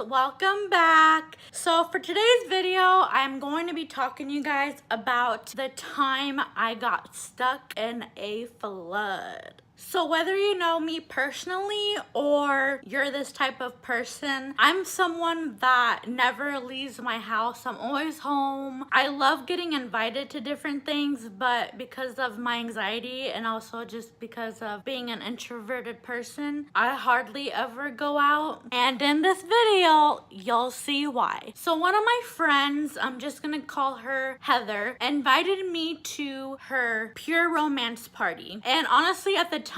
welcome back. So for today's video, I'm going to be talking to you guys about the time I got stuck in a flood. So whether you know me personally or you're this type of person, I'm someone that never leaves my house. I'm always home. I love getting invited to different things, but because of my anxiety and also just because of being an introverted person, I hardly ever go out. And in this video, you'll see why. So one of my friends, I'm just gonna call her Heather, invited me to her pure romance party. And honestly, at the time,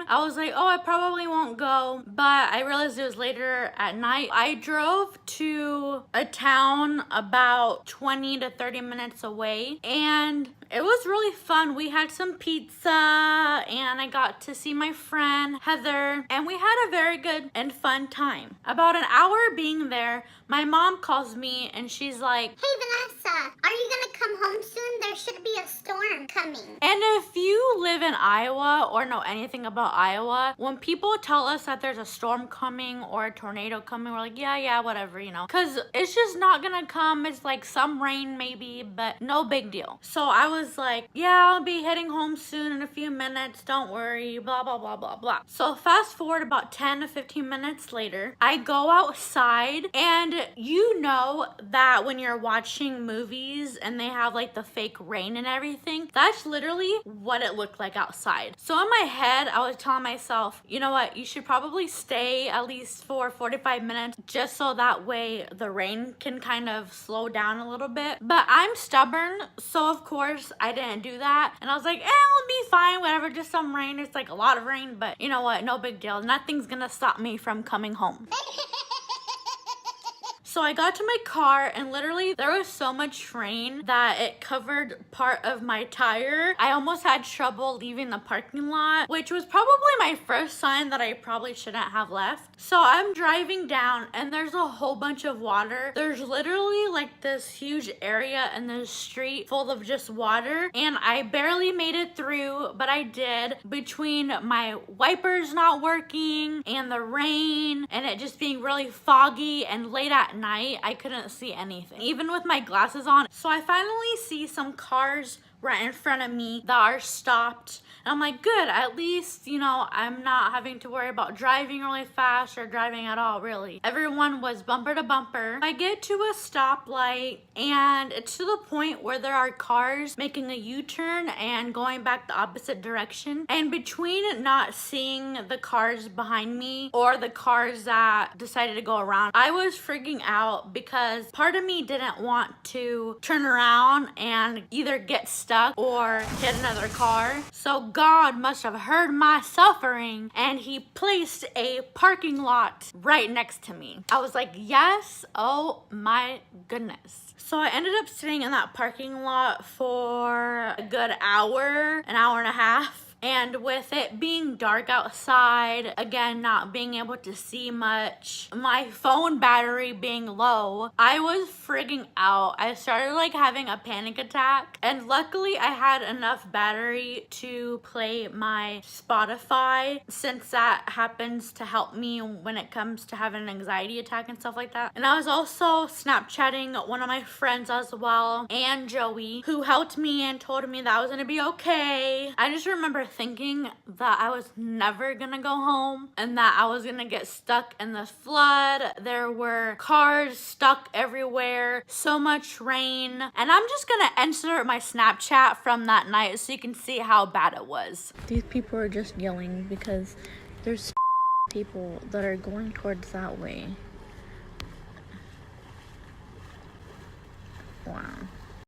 I was like, oh, I probably won't go, but I realized it was later at night. I drove to a town about 20 to 30 minutes away, and it was really fun. We had some pizza and I got to see my friend Heather, and we had a very good and fun time. About an hour being there, my mom calls me and she's like, hey Vanessa, are you gonna come home soon? There should be a storm coming. And if you live in Iowa or know anything about Iowa, when people tell us that there's a storm coming or a tornado coming, we're like, yeah, whatever, you know, because it's just not gonna come. It's like some rain maybe, but no big deal. So I was like, yeah, I'll be heading home soon in a few minutes, don't worry, blah blah blah blah blah. So fast forward about 10 to 15 minutes later, I go outside, and you know that when you're watching movies and they have like the fake rain and everything, that's literally what it looked like outside. So in my head, I was telling myself, you know what, you should probably stay at least for 45 minutes just so that way the rain can kind of slow down a little bit. But I'm stubborn, so of course I didn't do that, and I was like, it'll be fine, whatever, just some rain. It's like a lot of rain, but you know what, no big deal. Nothing's gonna stop me from coming home. So I got to my car, and literally there was so much rain that it covered part of my tire. I almost had trouble leaving the parking lot, which was probably my first sign that I probably shouldn't have left. So I'm driving down and there's a whole bunch of water. There's literally like this huge area in the street full of just water, and I barely made it through, but I did. Between my wipers not working and the rain and it just being really foggy and late at night, I couldn't see anything, even with my glasses on. So I finally see some cars right in front of me that are stopped, and I'm like, good, at least, you know, I'm not having to worry about driving really fast or driving at all, really. Everyone was bumper to bumper. I get to a stoplight, and it's to the point where there are cars making a U-turn and going back the opposite direction, and between not seeing the cars behind me or the cars that decided to go around, I was freaking out because part of me didn't want to turn around and either get stuck or hit another car. So God must have heard my suffering, and he placed a parking lot right next to me. I was like, yes, oh my goodness. So I ended up sitting in that parking lot for a good hour, an hour and a half. And with it being dark outside, again, not being able to see much, my phone battery being low, I was freaking out. I started like having a panic attack, and luckily I had enough battery to play my Spotify, since that happens to help me when it comes to having an anxiety attack and stuff like that. And I was also Snapchatting one of my friends as well, and Joey, who helped me and told me that I was gonna be okay. I just remember thinking that I was never gonna go home and that I was gonna get stuck in the flood. There were cars stuck everywhere, so much rain, and I'm just gonna insert my Snapchat from that night so you can see how bad it was. These people are just yelling because there's people that are going towards that way. Wow.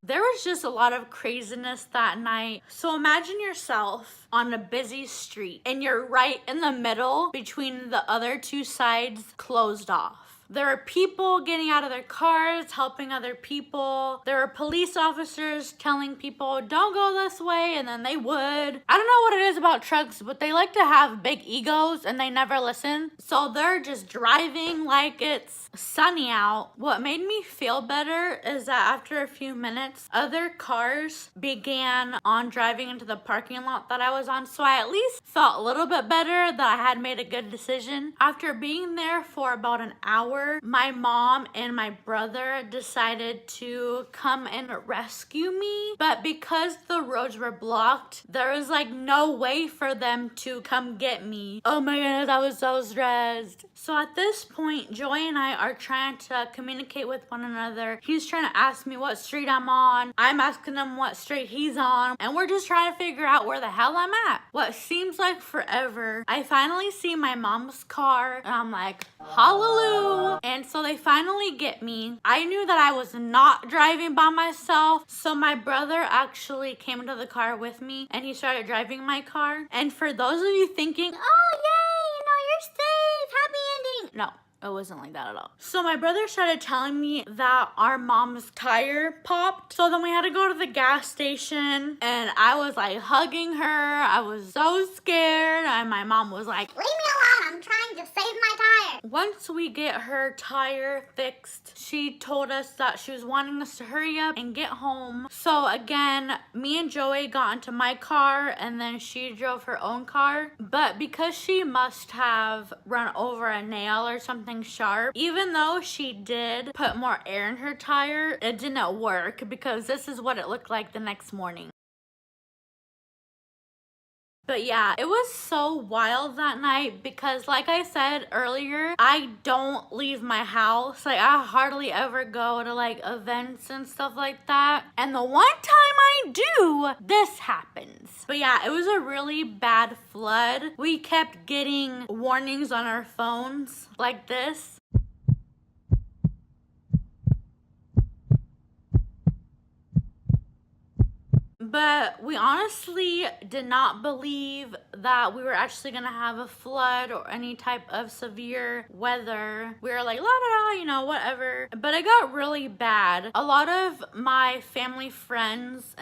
There was just a lot of craziness that night. So imagine yourself on a busy street and you're right in the middle between the other two sides closed off. There were people getting out of their cars, helping other people. There were police officers telling people, don't go this way, and then they would. I don't know what it is about trucks, but they like to have big egos and they never listen. So they're just driving like it's sunny out. What made me feel better is that after a few minutes, other cars began on driving into the parking lot that I was on. So I at least felt a little bit better that I had made a good decision. After being there for about an hour, hour, my mom and my brother decided to come and rescue me. But because the roads were blocked, there was like no way for them to come get me. Oh my goodness, I was so stressed. So at this point, Joey and I are trying to communicate with one another. He's trying to ask me what street I'm on. I'm asking him what street he's on. And we're just trying to figure out where the hell I'm at. What seems like forever, I finally see my mom's car and I'm like, hallelujah. And so they finally get me. I knew that I was not driving by myself. So my brother actually came into the car with me and he started driving my car. And for those of you thinking, oh yay, you're safe, happy ending. No. It wasn't like that at all. So my brother started telling me that our mom's tire popped. So then we had to go to the gas station and I was like hugging her. I was so scared. And my mom was like, leave me alone, I'm trying to save my tire. Once we get her tire fixed, she told us that she was wanting us to hurry up and get home. So again, me and Joey got into my car and then she drove her own car. But because she must have run over a nail or something sharp, even though she did put more air in her tire, it didn't work because this is what it looked like the next morning. But yeah, it was so wild that night because like I said earlier, I don't leave my house. Like I hardly ever go to like events and stuff like that. And the one time I do, this happens. But yeah, it was a really bad flood. We kept getting warnings on our phones like this. But we honestly did not believe that we were actually gonna have a flood or any type of severe weather. We were like, la da da, whatever. But it got really bad. A lot of my family friends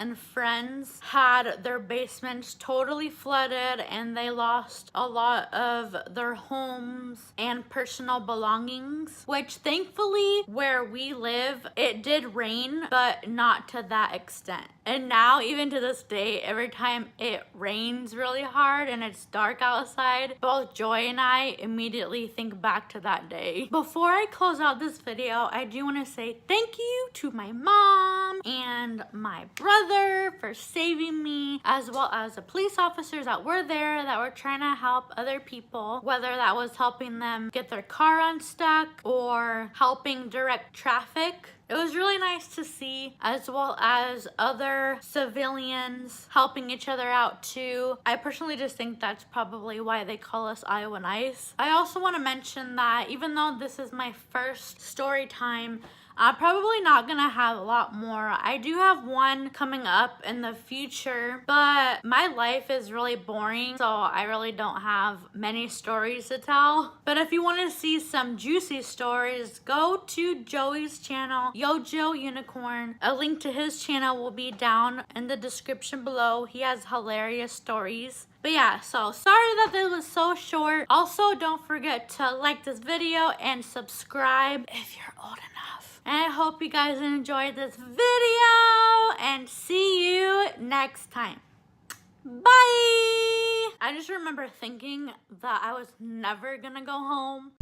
had their basements totally flooded and they lost a lot of their homes and personal belongings, which thankfully where we live, it did rain, but not to that extent. And now, even to this day, every time it rains really hard and it's dark outside, both Joy and I immediately think back to that day. Before I close out this video, I do want to say thank you to my mom and my brother for saving me, as well as the police officers that were there that were trying to help other people, whether that was helping them get their car unstuck or helping direct traffic. It was really nice to see, as well as other civilians helping each other out too. I personally just think that's probably why they call us Iowa Nice. I also want to mention that even though this is my first story time, I'm probably not gonna have a lot more. I do have one coming up in the future, but my life is really boring, so I really don't have many stories to tell. But if you want to see some juicy stories, go to Joey's channel, Yojo Unicorn. A link to his channel will be down in the description below. He has hilarious stories. But yeah, so sorry that this was so short. Also, don't forget to like this video and subscribe if you're old enough. And I hope you guys enjoyed this video and see you next time. Bye! I just remember thinking that I was never gonna go home.